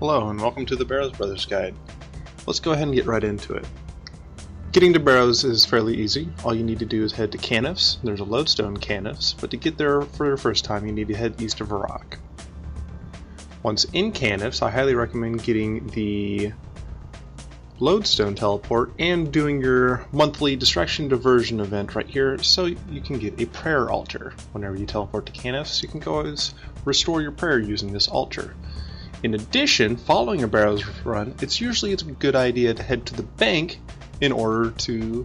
Hello and welcome to the Barrows Brothers Guide. Let's go ahead and get right into it. Getting to Barrows is fairly easy. All you need to do is head to Canifs. There's a lodestone Canifs, but to get there for your first time you need to head east of Varrock. Once in Canifs, I highly recommend getting the lodestone teleport and doing your monthly distraction diversion event right here so you can get a prayer altar. Whenever you teleport to Canifs, you can always restore your prayer using this altar. In addition, following a Barrows run, it's a good idea to head to the bank in order to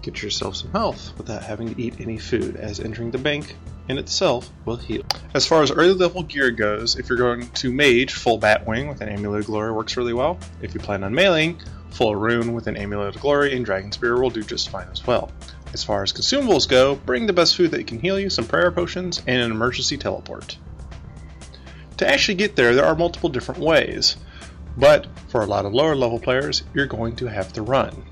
get yourself some health without having to eat any food, as entering the bank in itself will heal. As far as early level gear goes, if you're going to mage, full Batwing with an Amulet of Glory works really well. If you plan on meleeing, full Rune with an Amulet of Glory and Dragon Spear will do just fine as well. As far as consumables go, bring the best food that can heal you, some prayer potions, and an emergency teleport. To actually get there are multiple different ways, but for a lot of lower level players, you're going to have to run.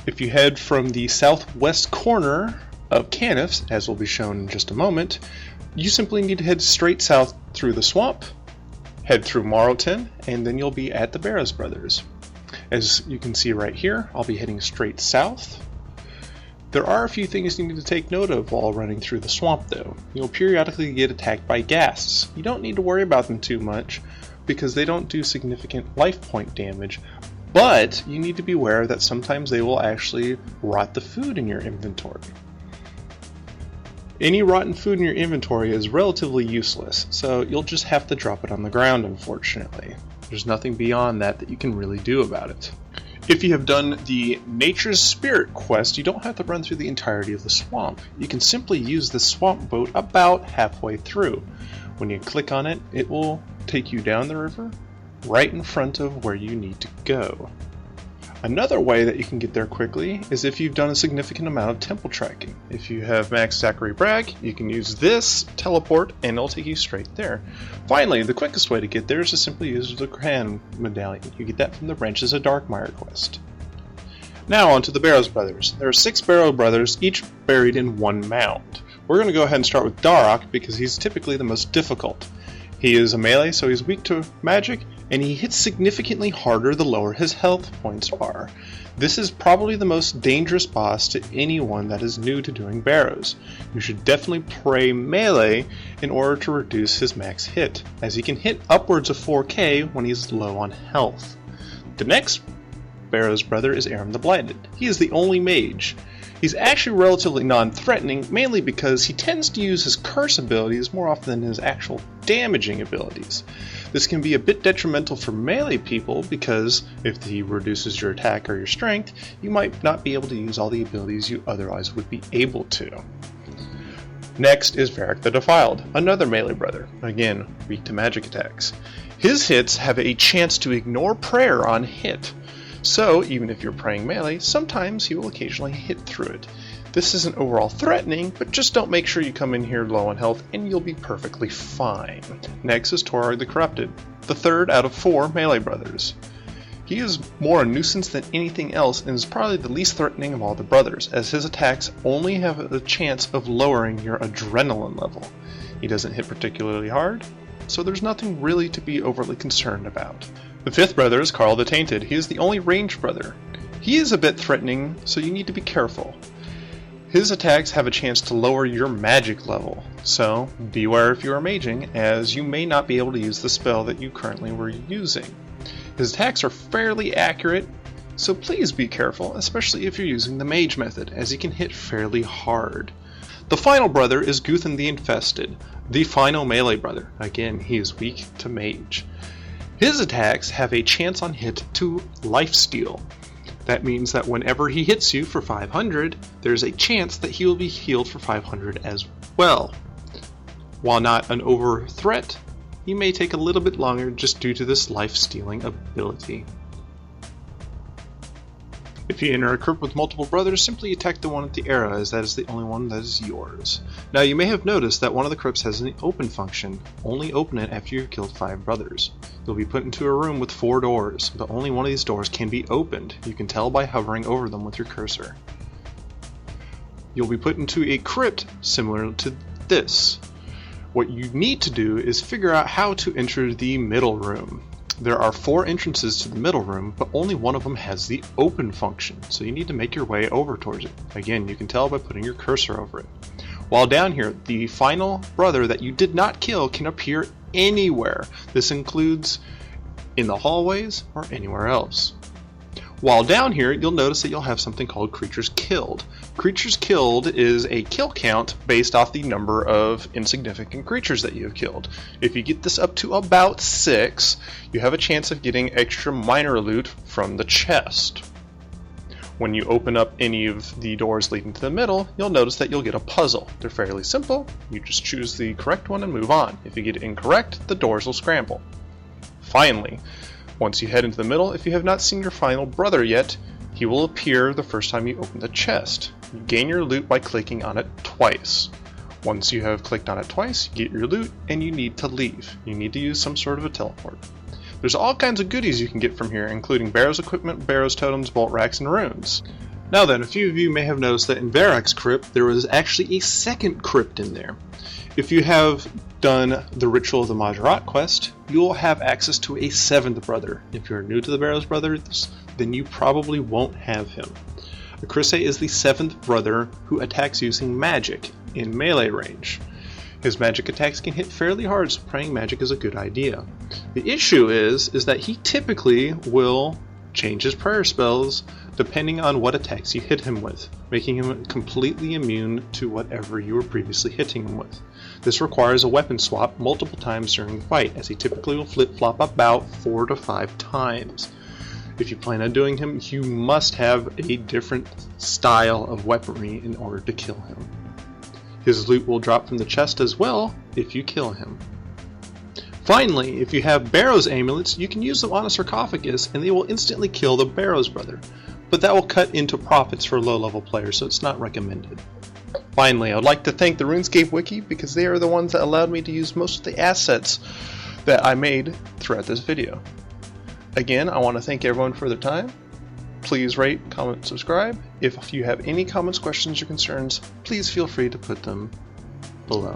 If you head from the southwest corner of Canifs, as will be shown in just a moment, you simply need to head straight south through the swamp, head through Morrowton, and then you'll be at the Barrows Brothers. As you can see right here, I'll be heading straight south. There are a few things you need to take note of while running through the swamp though. You'll periodically get attacked by ghasts. You don't need to worry about them too much because they don't do significant life point damage, but you need to be aware that sometimes they will actually rot the food in your inventory. Any rotten food in your inventory is relatively useless, so you'll just have to drop it on the ground unfortunately. There's nothing beyond that you can really do about it. If you have done the Nature's Spirit quest, you don't have to run through the entirety of the swamp. You can simply use the swamp boat about halfway through. When you click on it, it will take you down the river, right in front of where you need to go. Another way that you can get there quickly is if you've done a significant amount of temple tracking. If you have max Zachary Bragg, you can use this teleport and it'll take you straight there. Finally, the quickest way to get there is to simply use the Grand Medallion. You get that from the Branches of Darkmire quest. Now on to the Barrows Brothers. There are 6 Barrows Brothers, each buried in one mound. We're going to go ahead and start with Darroch because he's typically the most difficult. He is a melee, so he's weak to magic, and he hits significantly harder the lower his health points are. This is probably the most dangerous boss to anyone that is new to doing Barrows. You should definitely pray melee in order to reduce his max hit, as he can hit upwards of 4k when he's low on health. The next Barrows brother is Aram the Blighted. He is the only mage. He's actually relatively non-threatening, mainly because he tends to use his curse abilities more often than his actual damaging abilities. This can be a bit detrimental for melee people because if he reduces your attack or your strength, you might not be able to use all the abilities you otherwise would be able to. Next is Varrock the Defiled, another melee brother, again weak to magic attacks. His hits have a chance to ignore prayer on hit. So, even if you're praying melee, sometimes he will occasionally hit through it. This isn't overall threatening, but just don't make sure you come in here low on health and you'll be perfectly fine. Next is Torag the Corrupted, the third out of 4 melee brothers. He is more a nuisance than anything else and is probably the least threatening of all the brothers, as his attacks only have a chance of lowering your adrenaline level. He doesn't hit particularly hard, so there's nothing really to be overly concerned about. The 5th brother is Carl the Tainted. He is the only ranged brother. He is a bit threatening, so you need to be careful. His attacks have a chance to lower your magic level, so beware if you are maging, as you may not be able to use the spell that you currently were using. His attacks are fairly accurate, so please be careful, especially if you're using the mage method, as he can hit fairly hard. The final brother is Guthan the Infested, the final melee brother. Again, he is weak to mage. His attacks have a chance on hit to lifesteal. That means that whenever he hits you for 500, there's a chance that he will be healed for 500 as well. While not an over threat, he may take a little bit longer just due to this life-stealing ability. If you enter a crypt with multiple brothers, simply attack the one at the arrow, as that is the only one that is yours. Now you may have noticed that one of the crypts has an open function. Only open it after you've killed 5 brothers. You'll be put into a room with 4 doors, but only one of these doors can be opened. You can tell by hovering over them with your cursor. You'll be put into a crypt similar to this. What you need to do is figure out how to enter the middle room. There are 4 entrances to the middle room, but only one of them has the open function, so you need to make your way over towards it. Again, you can tell by putting your cursor over it. While down here, the final brother that you did not kill can appear anywhere. This includes in the hallways or anywhere else. While down here, you'll notice that you'll have something called creatures killed. Creatures killed is a kill count based off the number of insignificant creatures that you have killed. If you get this up to about 6, you have a chance of getting extra minor loot from the chest. When you open up any of the doors leading to the middle, you'll notice that you'll get a puzzle. They're fairly simple. You just choose the correct one and move on. If you get it incorrect, the doors will scramble. Finally, once you head into the middle, if you have not seen your final brother yet, he will appear the first time you open the chest. You gain your loot by clicking on it twice. Once you have clicked on it twice, you get your loot and you need to leave. You need to use some sort of a teleport. There's all kinds of goodies you can get from here, including Barrows equipment, Barrows totems, bolt racks, and runes. Now then, a few of you may have noticed that in Varroc's crypt, there was actually a second crypt in there. If you have done the Ritual of the Majorat quest, you will have access to a 7th brother. If you're new to the Barrows brothers, then you probably won't have him. Acrisay is the 7th brother who attacks using magic in melee range. His magic attacks can hit fairly hard, so praying magic is a good idea. The issue is that he typically will change his prayer spells depending on what attacks you hit him with, making him completely immune to whatever you were previously hitting him with. This requires a weapon swap multiple times during the fight, as he typically will flip-flop about 4 to 5 times. If you plan on doing him, you must have a different style of weaponry in order to kill him. His loot will drop from the chest as well if you kill him. Finally, if you have Barrows amulets, you can use them on a sarcophagus and they will instantly kill the Barrows brother, but that will cut into profits for low-level players, so it's not recommended. Finally, I would like to thank the Runescape Wiki because they are the ones that allowed me to use most of the assets that I made throughout this video. Again, I want to thank everyone for their time. Please rate, comment, subscribe. If you have any comments, questions, or concerns, please feel free to put them below.